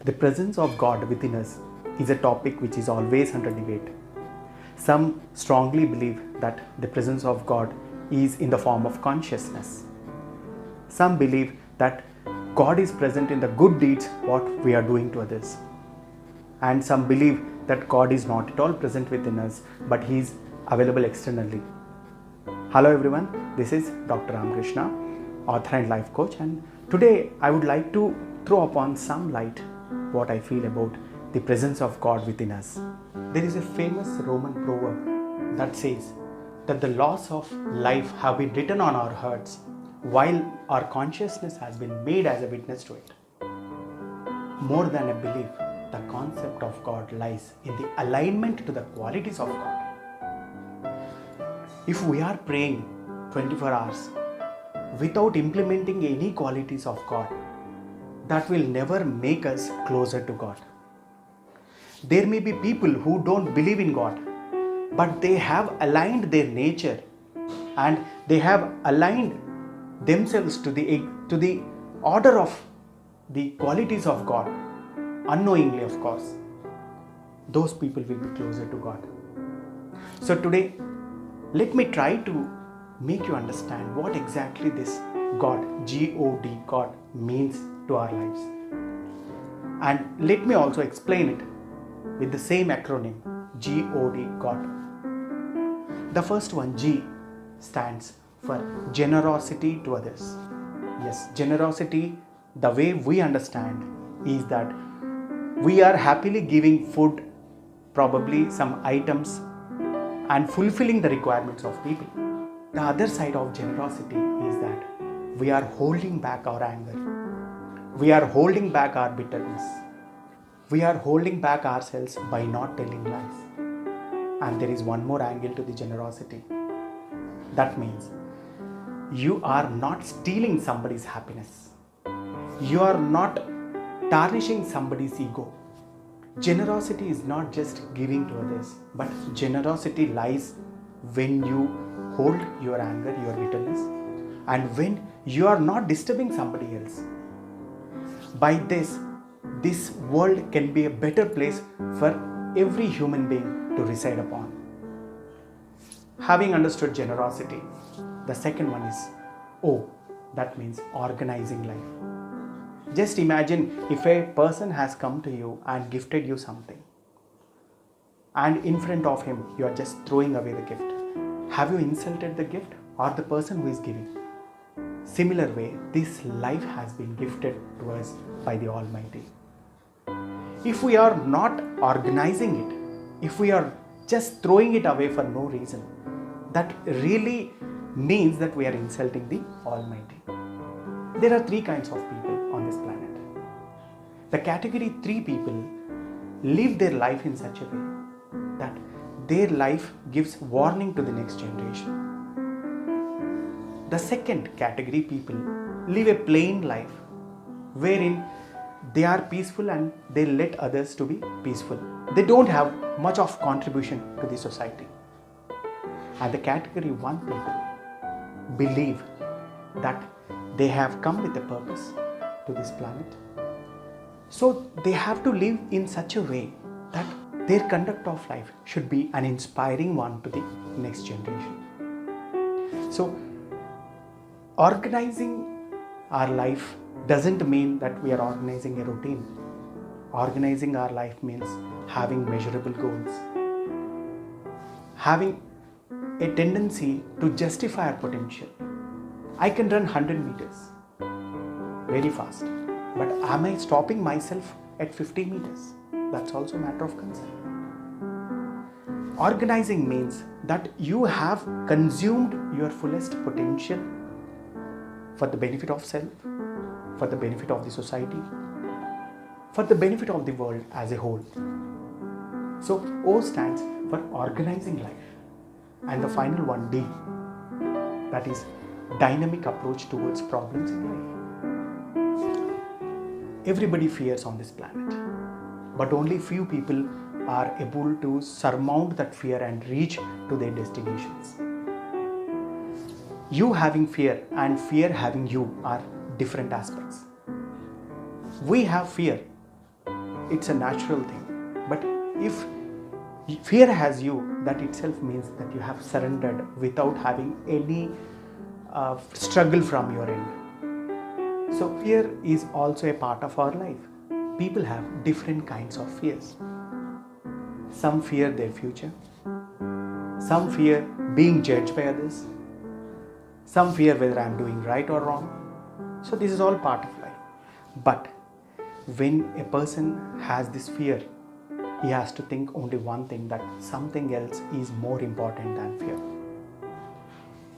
The presence of God within us is a topic which is always under debate. Some strongly believe that the presence of God is in the form of consciousness. Some believe that God is present in the good deeds what we are doing to others. And some believe that God is not at all present within us, but He is available externally. Hello everyone, this is Dr. Ramakrishna, author and life coach, and today I would like to throw upon some light what I feel about the presence of God within us. There is a famous Roman proverb that says that the laws of life have been written on our hearts while our consciousness has been made as a witness to it. More than a belief, the concept of God lies in the alignment to the qualities of God. If we are praying 24 hours without implementing any qualities of God, that will never make us closer to God. There may be people who don't believe in God, but they have aligned their nature and they have aligned themselves to the order of the qualities of God, unknowingly of course. Those people will be closer to God. So today, let me try to make you understand what exactly this God, G-O-D, God means to our lives. And let me also explain it with the same acronym, G-O-D, God. The first one, G, stands for generosity to others. Yes, generosity, the way we understand, is that we are happily giving food, probably some items, and fulfilling the requirements of people. The other side of generosity is that we are holding back our anger. We are holding back our bitterness. We are holding back ourselves by not telling lies. And there is one more angle to the generosity. That means you are not stealing somebody's happiness. You are not tarnishing somebody's ego. Generosity is not just giving to others, but generosity lies when you hold your anger, your bitterness, and when you are not disturbing somebody else. By this world can be a better place for every human being to reside upon. Having understood generosity, the second one is O, that means organizing life. Just imagine if a person has come to you and gifted you something, and in front of him you are just throwing away the gift. Have you insulted the gift or the person who is giving? Similar way, this life has been gifted to us by the Almighty. If we are not organizing it, if we are just throwing it away for no reason, that really means that we are insulting the Almighty. There are three kinds of people on this planet. The category 3 people live their life in such a way that their life gives warning to the next generation. The second category people live a plain life wherein they are peaceful and they let others to be peaceful. They don't have much of contribution to the society. And the category 1 people believe that they have come with a purpose to this planet. So they have to live in such a way that their conduct of life should be an inspiring one to the next generation. So organizing our life doesn't mean that we are organizing a routine. Organizing our life means having measurable goals, having a tendency to justify our potential. I can run 100 meters very fast, but am I stopping myself at 50 meters? That's also a matter of concern. Organizing means that you have consumed your fullest potential for the benefit of self, for the benefit of the society, for the benefit of the world as a whole. So O stands for organizing life. And the final one, D, that is dynamic approach towards problems in life. Everybody fears on this planet, but only few people are able to surmount that fear and reach to their destinations. You having fear and fear having you are different aspects. We have fear it's a natural thing. But if fear has you, that itself means that you have surrendered without having any struggle from your end. So fear is also a part of our life. People have different kinds of fears. Some fear their future. Some fear being judged by others. Some fear whether I am doing right or wrong. So this is all part of life. But when a person has this fear, he has to think only one thing, that something else is more important than fear.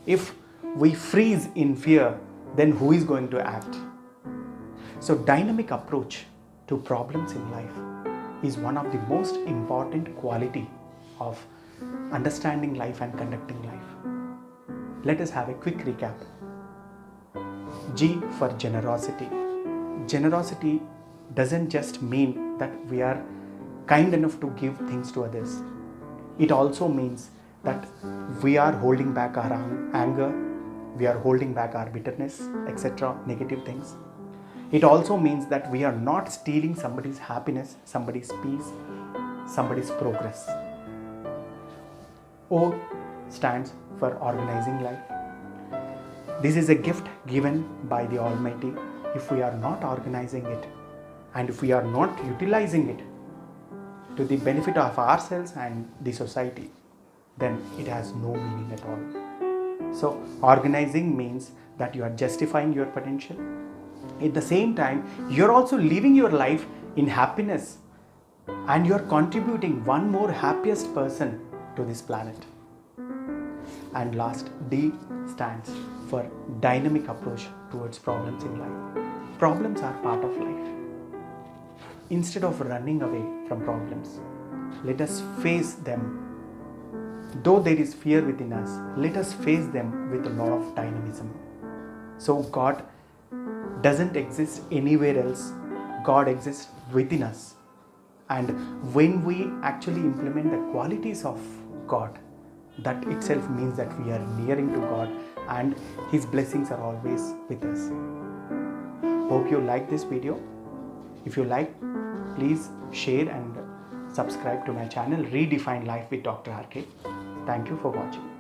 If we freeze in fear, then who is going to act? So dynamic approach to problems in life is one of the most important quality of understanding life and conducting life. Let us have a quick recap. G for generosity. Generosity doesn't just mean that we are kind enough to give things to others. It also means that we are holding back our anger, we are holding back our bitterness, etc., negative things. It also means that we are not stealing somebody's happiness, somebody's peace, somebody's progress. O stands for organizing life. This is a gift given by the Almighty. If we are not organizing it and if we are not utilizing it to the benefit of ourselves and the society, then it has no meaning at all. So organizing means that you are justifying your potential. At the same time, you're also living your life in happiness and you're contributing one more happiest person to this planet. And last, D stands for dynamic approach towards problems in life. Problems are part of life. Instead of running away from problems, let us face them. Though there is fear within us, let us face them with a lot of dynamism. So God doesn't exist anywhere else. God exists within us. And when we actually implement the qualities of God, that itself means that we are nearing to God and His blessings are always with us. Hope you like this video. If you like, please share and subscribe to my channel Redefine Life with Dr. RK. Thank you for watching.